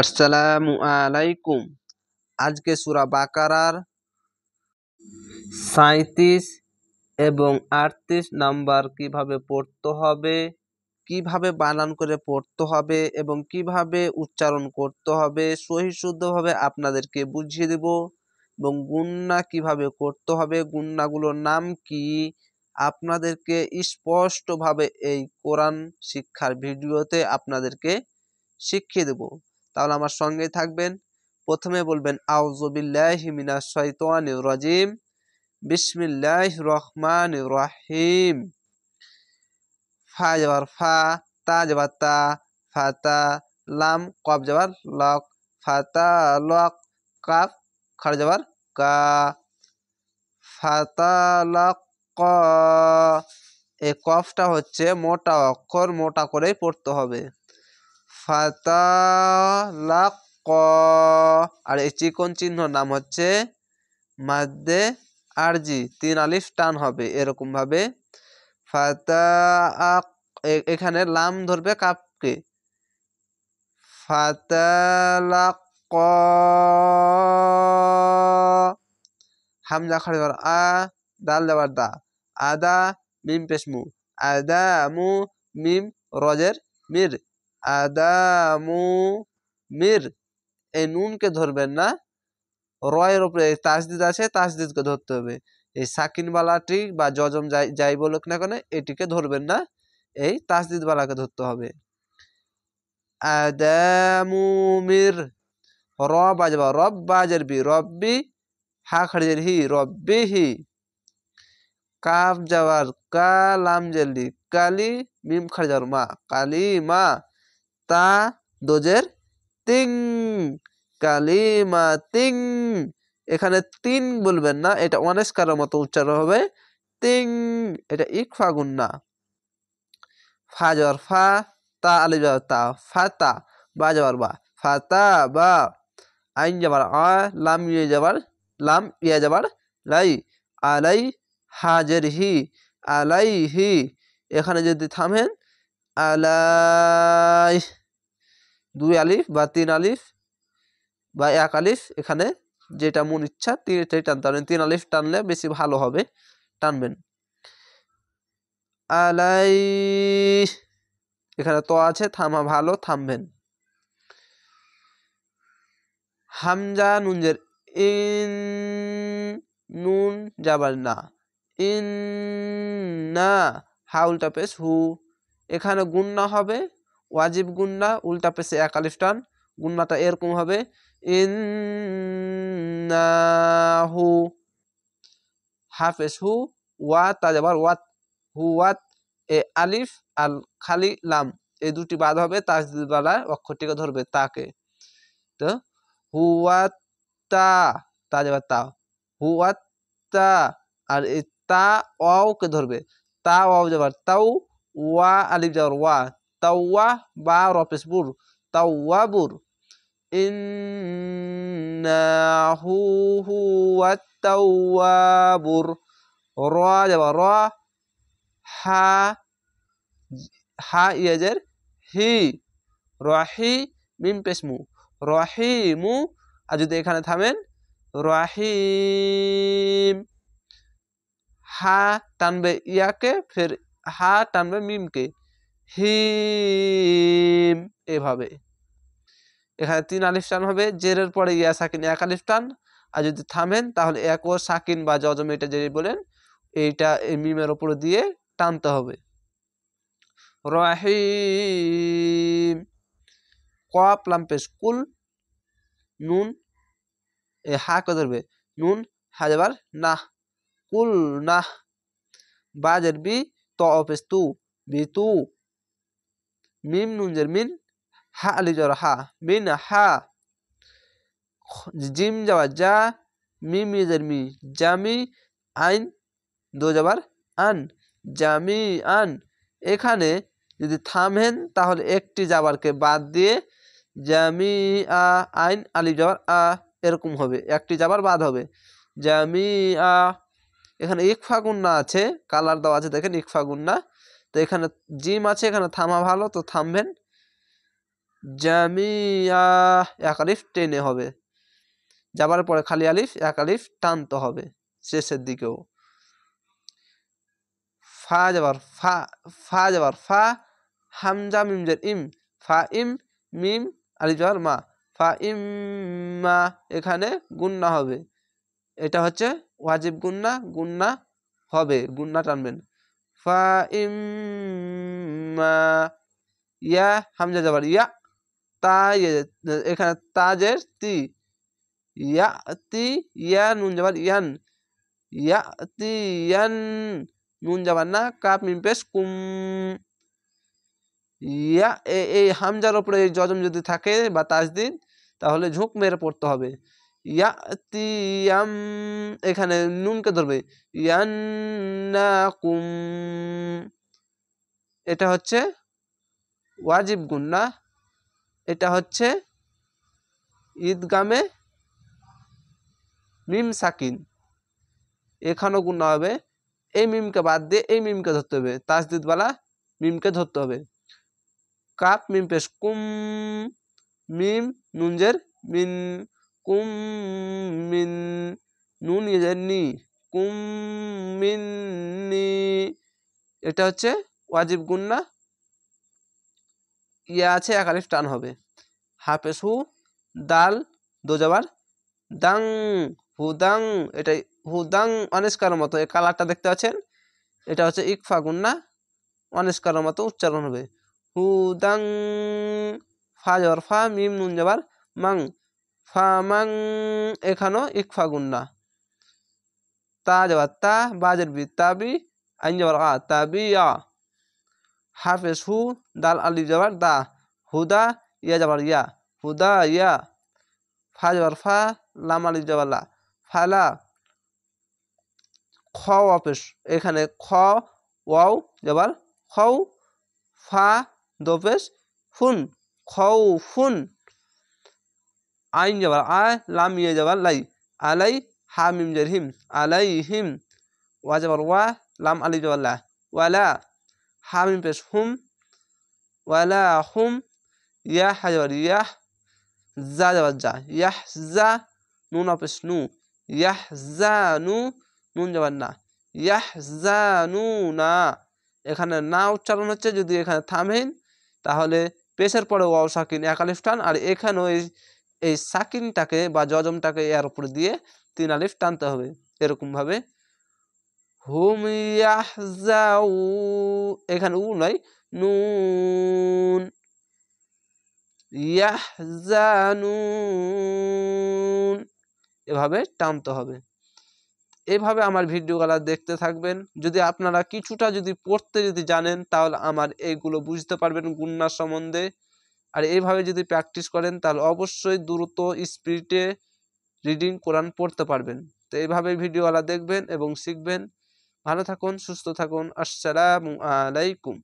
আসসালামু আলাইকুম। আজকে সূরা বাকারার 37 এবং 38 নাম্বার কিভাবে পড়তে হবে, কিভাবে বানান করে পড়তে হবে এবং কিভাবে উচ্চারণ করতে হবে সহি শুদ্ধভাবে আপনাদেরকে বুঝিয়ে দেব। এবং গুন্না কিভাবে করতে হবে, গুন্নাগুলোর নাম কি, আপনাদেরকে স্পষ্টভাবে এই কোরআন শিক্ষার ভিডিওতে আপনাদেরকে শিখিয়ে দেব। তাহলে আমার সঙ্গে থাকবেন। প্রথমে বলবেন আউযু বিল্লাহি মিনাশ শাইতানির রাজিম, বিসমিল্লাহির রহমানির রহিম। ফা যাবার ফা, তা যাবার তা, ফাতা, লাম কফ যাবার লক, ফাতা লক, কাফ খাড়া যাবার কা, ফাতা লক ক। এই কফটা হচ্ছে মোটা অক্ষর, মোটা করেই পড়তে হবে। ফাতালাক, আর এই চিকন চিহ্ন নাম হচ্ছে মাদ্দে আরজি, 3 আলিফ টান হবে এরকম ভাবে। এখানে লাম ধরবে কাপকে, ফাতালাক। হামজা খাড়া যাবার আ, দাল যাবার দা, আদা মিম পেশমু, আদামু মিম রজের মির, আদামু মির। এই নুনকে ধরবেন না, রয়ের উপরে তাসদিদ আছে, তাসদিদকে ধরতে হবে। এই সাকিন বালাটি বা জজম যাই বলুক না কেন এটিকে ধরবেন না, এই তাসদিদ বালাকে ধরতে হবে। আদামু মির। র বাজবা রব বাজের বি, রব্বি হা খাড়িজের হি, রব্বিহি। কাফ যাওয়ার কা, লাম জেলি কালি, মিম খাড়ি যাওয়ার মা, কালি মা। তা দোজের তিং, কালিমা তিং। এখানে তিন বলবেন না, এটা অনেস্কারের মতো উচ্চারণ হবে তিং, এটা ইকফা গুন্না। ফা যাওয়ার ফা, তা আলি যাওয়ার তা, ফাতা। বা যাওয়ার বা, ফাতা বা। আইন যাবার আ, লাম ইয়ে যাবার লাম, ইয়া যাবার লাই, আলাই হাজের হি, আলাই হি। এখানে যদি থামেন আলাই, 2 আলিফ বা 3 আলিফ বা 1 আলিফ, এখানে যেটা মন ইচ্ছা এটাই টানতে পারেন। 3 আলিফ টানলে বেশি ভালো হবে, টানবেন। আলাই, এখানে তো আছে, থামা ভালো, থামবেন। হামজা নুনজের ইন, নুন যাবার না, ইন না। হা উল্টা পেশ হু। এখানে গুন্না হবে, ওয়াজিব গুন্না, উল্টা পেশে 1 আলিফ টান। গুন্নাটা এরকম হবে ইন্নাহু। হাফেজ হু, ওয়া তা যাবার ওয়াত, হু ওয়াত। এ আলিফ আর খালি লাম এই দুটি বাদ হবে, তাসদিদ বালা অক্ষরটিকে ধরবে তাকে। তো হুয়াত্তা, তা যাবার তা, হুয়াত্তা। আর এই তা ওকে ধরবে, তা ওয়াও যাবার তাও, ওয়া আলিফ যাবার ওয়া, তাওয়া বা রপেশ বুর, তাওয়াবুর। ইন্নাহু হুয়াত তাওয়াবুর। র যাবার র, হা, হা ইয়াজের হি, রহি মিম পেশমু, রহিমু। আর যদি এখানে থামেন রহিম। হা টানবে ইয়াকে, ফের হা টানবে মিমকে, হিম। এভাবে এখানে 3 আলিফ টান হবে, জেরের পরে ইয়া সাকিন 1 আলিফ টান। আর যদি থামেন তাহলে 1 ও সাকিন বা জজম এটা যেই বলেন এইটা এই মিমের উপরে দিয়ে টানতে হবে। রহিম। কফ লাম পেশ কুল, নুন এ হা কে ধরবে, নুন হা যাবার নাহ, কুল নাহ। বাজের বি, ত পেশ তু, বিতু। মিম নুনজের মিন, হা আলি যাওয়ার হা, মিন হা। জিম যাবার যা, মিম ইজের মি, জামি। আইন দো যাবার আন, জামি আন। এখানে যদি থামেন তাহলে একটি জাবারকে বাদ দিয়ে জামি আ, আইন আলিফ যাবার আ এরকম হবে, একটি যাবার বাদ হবে জামি আ। এখানে ইকফা গুন্না আছে, কালার দেওয়া আছে দেখেন ইকফা গুন্না। তো এখানে জিম আছে, এখানে থামা ভালো, তো থামবেন। জামিয়া এক আলিফ টেনে হবে, যাবার পরে খালি আলিফ এক আলিফ টানতে হবে শেষের দিকেও। ফা যাবার ফা, ফা যাবার ফা, হামজা মিম জের ইম, ফা ইম, মিম আলিফ যাবার মা, ফা ইম মা, এখানে গুন্না হবে। এটা হচ্ছে ওয়াজিব গুন্না, গুন্না হবে, গুন্না টানবেন। ফা ইম মা, ইয়া হামজা যাবার ইয়া, তা এখানে তাজের তি, ইয়া তি, ইয়া নুন যাবার ইয়ান, ইয়া তি ইয়ান, নুন যাবার না, কাপ মিম পেশ কুম, ইয়া এই হামজার উপরে এই জজম যদি থাকে বা তাজদিদ তাহলে ঝুঁক মেরে পড়তে হবে। ইয়া তি ইয়াম, এখানে নুনকে ধরবে, ইয়ান্না কুম, এটা হচ্ছে ওয়াজিব গুন্না। এটা হচ্ছে ঈদগামে মিম সাকিন, এখানেও গুন্না হবে। এই মিমকে বাদ দিয়ে এই মিমকে ধরতে হবে, তাজদিদওয়ালা মিমকে ধরতে হবে। কাপ মিম পেশ কুম, মিম নুনজের মিন, কুম মিন, নুন ইজের নি, কুম মিন নি, এটা হচ্ছে ওয়াজিব গুন্না। ইয়া আছে এক আলিফ টান হবে। হাফেজ হু, দাল দো যাবার দাং, হুদাং, এটাই হুদাং অনিষ্কারের মতো, এই কালারটা দেখতে পাচ্ছেন, এটা হচ্ছে ইকফা গুন্না, অনিষ্কারের মতো উচ্চারণ হবে। হুদাং, ফা যাবার ফা, মিম নুন যাবার মাং, ফা মাং, এখানেও ইকফা গুন্না। তা যাবার তা, বাজের বি তাবি, আইন যাবার আ তাবি আ। হাফেজ হু, দাল আলিফ যাবার দা, হুদা, ইয়া যাবার ইয়া, হুদা ইয়া। ফা যাবার ফা, লাম আলিফ যাবার লা, ফালা। খ অপেশ, এখানে খ ওয়াও যাবার খৌ, ফা দোপেশ ফুন, খৌ ফুন। আইন যাবার আ, লাম ইয়ে যাবার লাই, আলাই, হা মিম জের হিম, আলাই হিম। ওয়া যাবার ওয়া, লাম আলিফ যাবার লা, ওয়ালা। হা মিম পেশ হুম, ওয়ালা হুম। ইয়া হা যাবার ইয়াহ, জা যাবার যা, ইয়াহ জা, নুন অপেশ নু, ইয়াহ জা নু, নুন যাবার না, ইয়াহ জা নু না। এখানে না উচ্চারণ হচ্ছে, যদি এখানে থামেন তাহলে পেশের পরে ওয়াও সাকিন এক আলিফ টান, আর এখানেও এই সাকিনটাকে বা জজমটাকে এর উপরে দিয়ে তিন আলিফ টানতে হবে। এরকম ভাবে হুম ইয়াহজাউ, এখানে উ নয় নুন, ইয়াহজানুন, এভাবে টানতে হবে। এভাবে আমার ভিডিওগুলো দেখতে থাকবেন। যদি আপনারা কিছুটা যদি পড়তে যদি জানেন তাহলে আমার এইগুলো বুঝতে পারবেন গুন্নার সম্বন্ধে। আর এইভাবে যদি প্র্যাকটিস করেন তাহলে অবশ্যই দ্রুত স্পিডে রিডিং কোরআন পড়তে পারবেন। তো এইভাবে ভিডিওগুলো দেখবেন এবং শিখবেন। ভালো থাকুন, সুস্থ থাকুন। আসসালামু আলাইকুম।